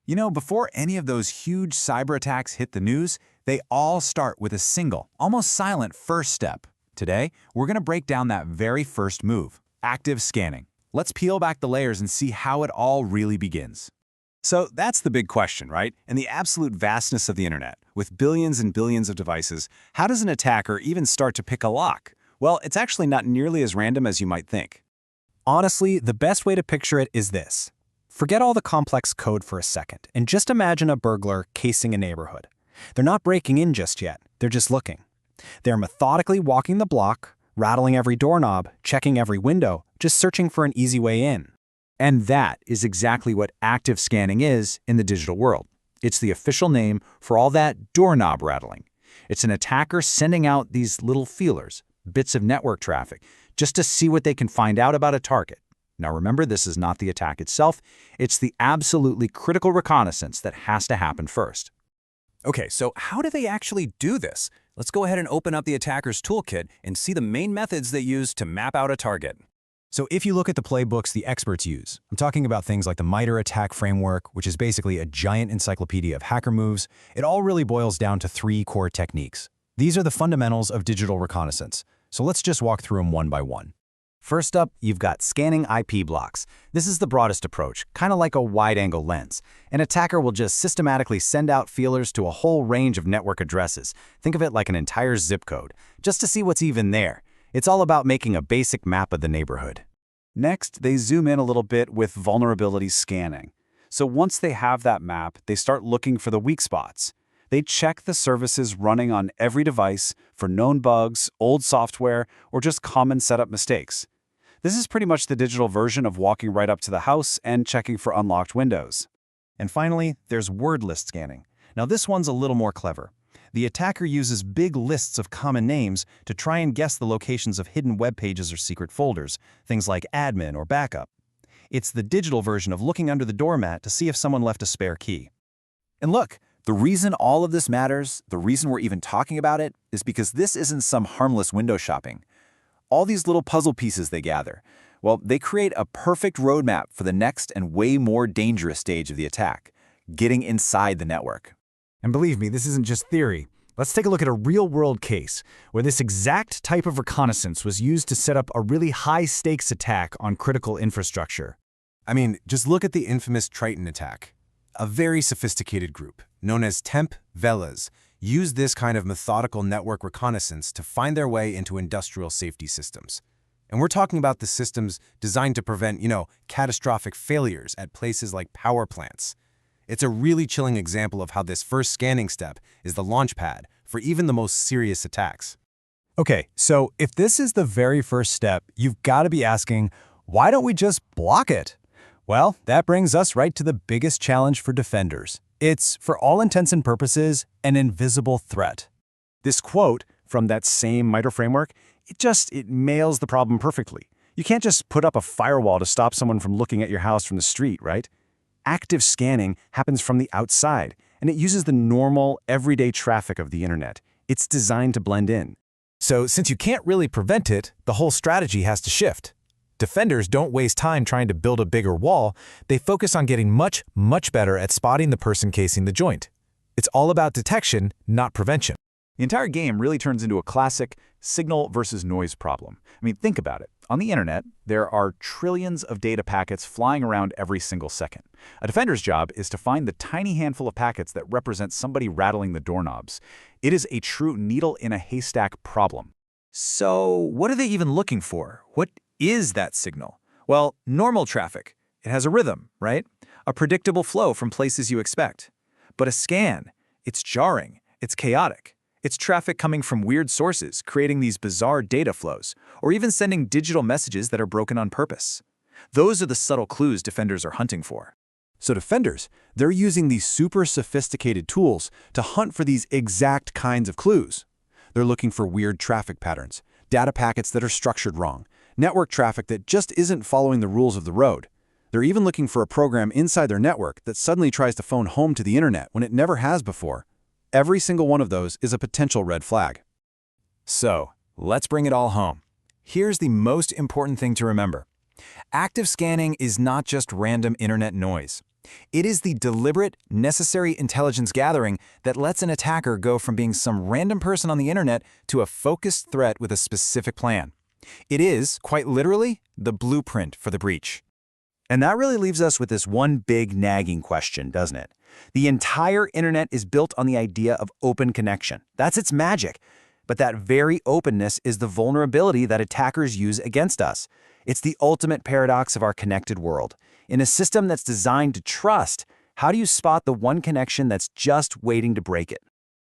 You know, before any of those huge cyber attacks hit the news, they all start with a single, almost silent first step. Today, we're going to break down that very first move, active scanning. Let's peel back the layers and see how it all really begins. So that's the big question, right? In the absolute vastness of the internet, with billions and billions of devices, how does an attacker even start to pick a lock? Well, it's actually not nearly as random as you might think. Honestly, the best way to picture it is this. Forget all the complex code for a second, and just imagine a burglar casing a neighborhood. They're not breaking in just yet, they're just looking. They're methodically walking the block, rattling every doorknob, checking every window, just searching for an easy way in. And that is exactly what active scanning is in the digital world. It's the official name for all that doorknob rattling. It's an attacker sending out these little feelers, bits of network traffic, just to see what they can find out about a target. Now remember, this is not the attack itself, it's the absolutely critical reconnaissance that has to happen first. Okay, so how do they actually do this? Let's go ahead and open up the attacker's toolkit and see the main methods they use to map out a target. So if you look at the playbooks the experts use, I'm talking about things like the MITRE ATT&CK framework, which is basically a giant encyclopedia of hacker moves, it all really boils down to 3 core techniques. These are the fundamentals of digital reconnaissance, so let's just walk through them one by one. First up, you've got scanning IP blocks. This is the broadest approach, kind of like a wide-angle lens. An attacker will just systematically send out feelers to a whole range of network addresses. Think of it like an entire zip code, just to see what's even there. It's all about making a basic map of the neighborhood. Next, they zoom in a little bit with vulnerability scanning. So once they have that map, they start looking for the weak spots. They check the services running on every device for known bugs, old software, or just common setup mistakes. This is pretty much the digital version of walking right up to the house and checking for unlocked windows. And finally, there's word list scanning. Now this one's a little more clever. The attacker uses big lists of common names to try and guess the locations of hidden web pages or secret folders, things like admin or backup. It's the digital version of looking under the doormat to see if someone left a spare key. And look, the reason all of this matters, the reason we're even talking about it, is because this isn't some harmless window shopping. All these little puzzle pieces they gather, well, they create a perfect roadmap for the next and way more dangerous stage of the attack, getting inside the network. And believe me, this isn't just theory. Let's take a look at a real-world case where this exact type of reconnaissance was used to set up a really high-stakes attack on critical infrastructure. I mean, just look at the infamous Triton attack. A very sophisticated group, known as Temp Velas, used this kind of methodical network reconnaissance to find their way into industrial safety systems. And we're talking about the systems designed to prevent, catastrophic failures at places like power plants. It's a really chilling example of how this first scanning step is the launchpad for even the most serious attacks. Okay, so if this is the very first step, you've got to be asking, why don't we just block it? Well, that brings us right to the biggest challenge for defenders. It's, for all intents and purposes, an invisible threat. This quote from that same MITRE framework, it nails the problem perfectly. You can't just put up a firewall to stop someone from looking at your house from the street, right? Active scanning happens from the outside, and it uses the normal, everyday traffic of the internet. It's designed to blend in. So since you can't really prevent it, the whole strategy has to shift. Defenders don't waste time trying to build a bigger wall. They focus on getting much, much better at spotting the person casing the joint. It's all about detection, not prevention. The entire game really turns into a classic signal versus noise problem. I mean, think about it. On the internet, there are trillions of data packets flying around every single second. A defender's job is to find the tiny handful of packets that represent somebody rattling the doorknobs. It is a true needle in a haystack problem. So what are they even looking for? What is that signal? Well, normal traffic. It has a rhythm, right? A predictable flow from places you expect. But a scan, it's jarring, it's chaotic. It's traffic coming from weird sources, creating these bizarre data flows, or even sending digital messages that are broken on purpose. Those are the subtle clues defenders are hunting for. So defenders, they're using these super sophisticated tools to hunt for these exact kinds of clues. They're looking for weird traffic patterns, data packets that are structured wrong, network traffic that just isn't following the rules of the road. They're even looking for a program inside their network that suddenly tries to phone home to the internet when it never has before. Every single one of those is a potential red flag. So, let's bring it all home. Here's the most important thing to remember. Active scanning is not just random internet noise. It is the deliberate, necessary intelligence gathering that lets an attacker go from being some random person on the internet to a focused threat with a specific plan. It is, quite literally, the blueprint for the breach. And that really leaves us with this one big nagging question, doesn't it? The entire internet is built on the idea of open connection. That's its magic. But that very openness is the vulnerability that attackers use against us. It's the ultimate paradox of our connected world. In a system that's designed to trust, how do you spot the one connection that's just waiting to break it?